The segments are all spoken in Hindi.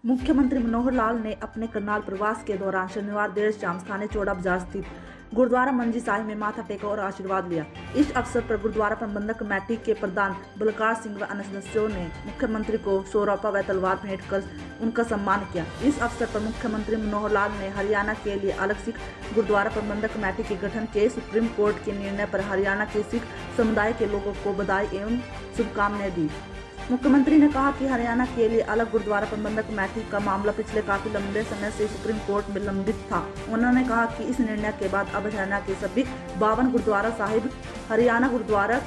मुख्यमंत्री मनोहर लाल ने अपने करनाल प्रवास के दौरान शनिवार देर शाम स्थानीय चौड़ा बाजार स्थित गुरुद्वारा मंजी साहिब में माथा टेका और आशीर्वाद लिया। इस अवसर पर गुरुद्वारा प्रबंधक कमेटी के प्रधान बलकार सिंह व अन्य सदस्यों ने मुख्यमंत्री को सोरापा व तलवार भेंट कर उनका सम्मान किया। इस अवसर पर मुख्यमंत्री मनोहर लाल ने हरियाणा के लिए अलग सिख गुरुद्वारा प्रबंधक कमेटी के गठन के सुप्रीम कोर्ट के निर्णय पर हरियाणा के सिख समुदाय के लोगों को बधाई एवं शुभकामनाएं दी। मुख्यमंत्री ने कहा कि हरियाणा के लिए अलग गुरुद्वारा प्रबंधक कमेटी का मामला पिछले काफी लंबे समय से सुप्रीम कोर्ट में लंबित था। उन्होंने कहा कि इस निर्णय के बाद अब हरियाणा के सभी 52 गुरुद्वारा साहिब हरियाणा गुरुद्वारा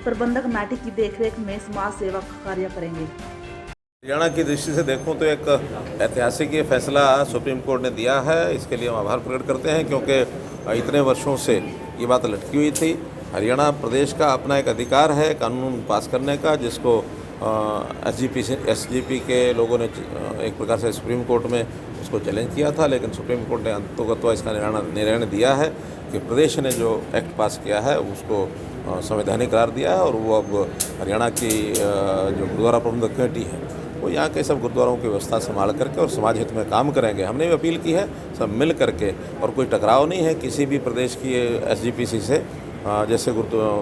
प्रबंधक कमेटी की देखरेख में समाज सेवा कार्य करेंगे। हरियाणा की दृष्टि से देखूं तो एक ऐतिहासिक ये फैसला सुप्रीम कोर्ट ने दिया है। इसके लिए हम आभार प्रकट करते हैं, क्योंकि इतने वर्षों से ये बात लटकी हुई थी। हरियाणा प्रदेश का अपना एक अधिकार है कानून पास करने का, जिसको एसजीपी के लोगों ने एक प्रकार से सुप्रीम कोर्ट में उसको चैलेंज किया था, लेकिन सुप्रीम कोर्ट ने अंततः इसका निर्णय दिया है कि प्रदेश ने जो एक्ट पास किया है उसको संवैधानिक करार दिया है। और वो अब हरियाणा की जो गुरुद्वारा प्रबंधक कमेटी है वो यहाँ के सब गुरुद्वारों की व्यवस्था संभाल करके और समाज हित में काम करेंगे। हमने भी अपील की है सब मिल करके, और कोई टकराव नहीं है किसी भी प्रदेश की एसजीपीसी से। जैसे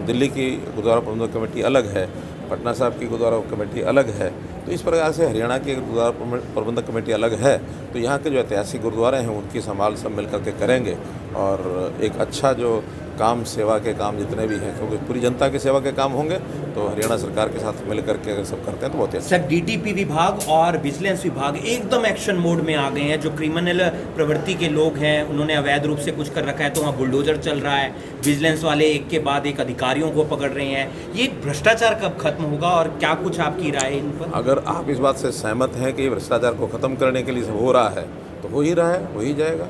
दिल्ली की गुरुद्वारा प्रबंधक कमेटी अलग है, पटना साहब की गुरुद्वारा कमेटी अलग है, तो इस प्रकार से हरियाणा की गुरुद्वारा प्रबंधक कमेटी अलग है। तो यहाँ के जो ऐतिहासिक गुरुद्वारे हैं उनकी संभाल सब मिल करके करेंगे, और एक अच्छा जो काम सेवा के काम जितने भी हैं, क्योंकि पूरी जनता की सेवा के काम होंगे तो हरियाणा सरकार के साथ मिल करके अगर सब करते हैं तो बहुत अच्छा। सर, डीटीपी विभाग और विजिलेंस विभाग एकदम एक्शन मोड में आ गए हैं। जो क्रिमिनल प्रवृत्ति के लोग हैं उन्होंने अवैध रूप से कुछ कर रखा है तो वहाँ बुलडोजर चल रहा है। विजिलेंस वाले एक के बाद एक अधिकारियों को पकड़ रहे हैं। ये भ्रष्टाचार कब खत्म होगा और क्या कुछ आपकी राय है इन पर? अगर आप इस बात से सहमत हैं कि भ्रष्टाचार को ख़त्म करने के लिए हो रहा है तो हो ही रहा है, हो ही जाएगा।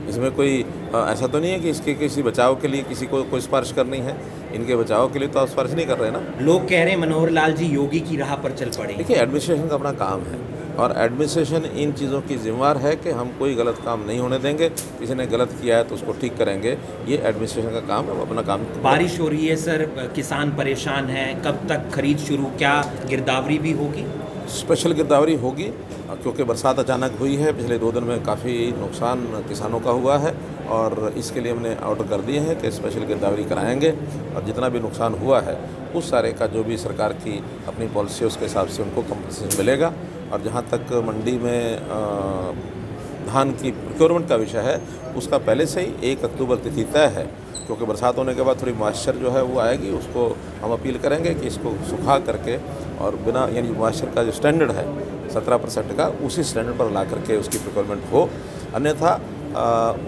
इसमें कोई ऐसा तो नहीं है कि इसके किसी बचाव के लिए किसी को कोई सिफारिश करनी है। इनके बचाव के लिए तो आप सिफारिश नहीं कर रहे ना। लोग कह रहे हैं मनोहर लाल जी योगी की राह पर चल पड़े। देखिए, एडमिनिस्ट्रेशन का अपना काम है और एडमिनिस्ट्रेशन इन चीज़ों की जिम्मेवार है कि हम कोई गलत काम नहीं होने देंगे। किसी ने गलत किया है तो उसको ठीक करेंगे। ये एडमिनिस्ट्रेशन का काम है, वो अपना काम। बारिश हो रही है सर, किसान परेशान हैं, कब तक खरीद शुरू? क्या गिरदावरी भी होगी? स्पेशल गिरदावरी होगी, क्योंकि बरसात अचानक हुई है। पिछले 2 दिन में काफ़ी नुकसान किसानों का हुआ है और इसके लिए हमने ऑर्डर कर दिए हैं कि स्पेशल गिरदावरी कराएंगे, और जितना भी नुकसान हुआ है उस सारे का जो भी सरकार की अपनी पॉलिसी है उसके हिसाब से उनको कंपनसेशन मिलेगा। और जहाँ तक मंडी में धान की प्रोक्योरमेंट का विषय है, उसका पहले से ही 1 अक्टूबर तिथि तय है, क्योंकि बरसात होने के बाद थोड़ी मॉइस्चर जो है वो आएगी। उसको हम अपील करेंगे कि इसको सुखा करके और बिना, यानी मॉइस्चर का जो स्टैंडर्ड है 17% का, उसी स्टैंडर्ड पर ला करके उसकी प्रोक्योरमेंट हो। अन्यथा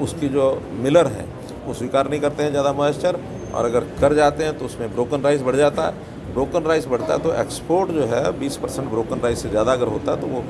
उसकी जो मिलर हैं वो स्वीकार नहीं करते हैं ज़्यादा मॉइस्चर, और अगर कर जाते हैं तो उसमें ब्रोकन राइस बढ़ जाता है। ब्रोकन राइस बढ़ता है तो एक्सपोर्ट जो है 20% ब्रोकन राइस से ज़्यादा अगर होता है तो वो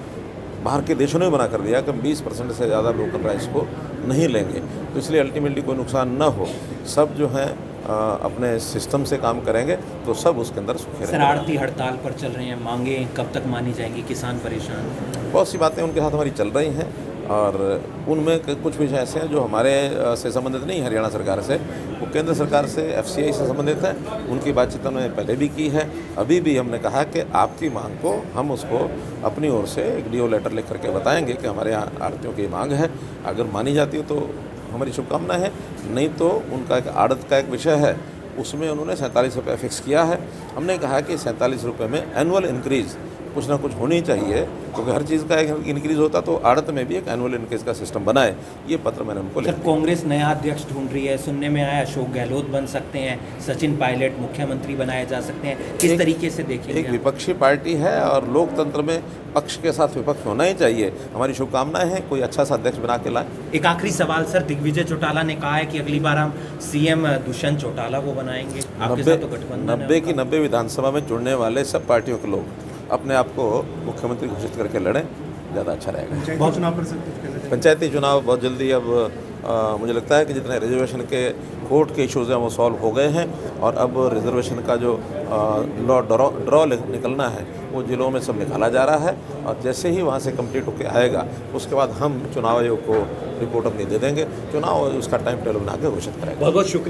बाहर के देशों ने मना कर दिया कि हम 20% से ज़्यादा ब्रोकन राइस को नहीं लेंगे। तो इसलिए अल्टीमेटली कोई नुकसान न हो, सब जो हैं अपने सिस्टम से काम करेंगे तो सब उसके अंदर सूखे रहेंगे। शरारती हड़ताल पर चल रहे हैं, मांगे कब तक मानी जाएंगी? किसान परेशान। बहुत सी बातें उनके साथ हमारी चल रही हैं, और उनमें कुछ विषय ऐसे हैं जो हमारे से संबंधित नहीं, हरियाणा सरकार से, वो केंद्र सरकार से, एफसीआई से संबंधित है। उनकी बातचीत हमने पहले भी की है। अभी भी हमने कहा कि आपकी मांग को हम उसको अपनी ओर से एक डीओ लेटर लिख करके बताएंगे कि हमारे यहाँ आड़तियों की मांग है। अगर मानी जाती है तो हमारी शुभकामना है, नहीं तो उनका एक आड़त का एक विषय है, उसमें उन्होंने 47 रुपये फिक्स किया है। हमने कहा कि 47 रुपये में एनुअल इंक्रीज़ कुछ ना कुछ होनी चाहिए, क्योंकि हर चीज़ का एक इंक्रीज़ होता तो आड़त में भी एक एनुअल इंक्रीज़ का सिस्टम बनाए। ये पत्र मैंने उनको लिखा। कांग्रेस नया अध्यक्ष ढूंढ रही है, सुनने में आया अशोक गहलोत बन सकते हैं, सचिन पायलट मुख्यमंत्री बनाए जा सकते हैं। किस तरीके से देखेंगे? एक विपक्षी पार्टी है और लोकतंत्र में पक्ष के साथ विपक्ष होना ही चाहिए। हमारी शुभकामनाएं हैं, कोई अच्छा सा अध्यक्ष बना के लाएं। एक आखिरी सवाल सर, दिग्विजय चौटाला ने कहा है कि अगली बार हम सीएम दुष्यंत चौटाला को बनाएंगे। आपके साथ तो गठबंधन 90 की 90 विधानसभा में जुड़ने वाले सब पार्टियों के लोग अपने आप को मुख्यमंत्री घोषित करके लड़ें, ज़्यादा अच्छा रहेगा। पंचायती चुनाव बहुत जल्दी अब मुझे लगता है कि जितने रिजर्वेशन के कोर्ट के इश्यूज़ हैं वो सॉल्व हो गए हैं, और अब रिजर्वेशन का जो लॉ ड्रॉ निकलना है वो जिलों में सब निकाला जा रहा है। और जैसे ही वहाँ से कंप्लीट होकर आएगा उसके बाद हम चुनाव आयोग को रिपोर्ट अपनी दे देंगे। चुनाव उसका टाइम टेबल बना के घोषित करेंगे। बहुत बहुत शुक्रिया।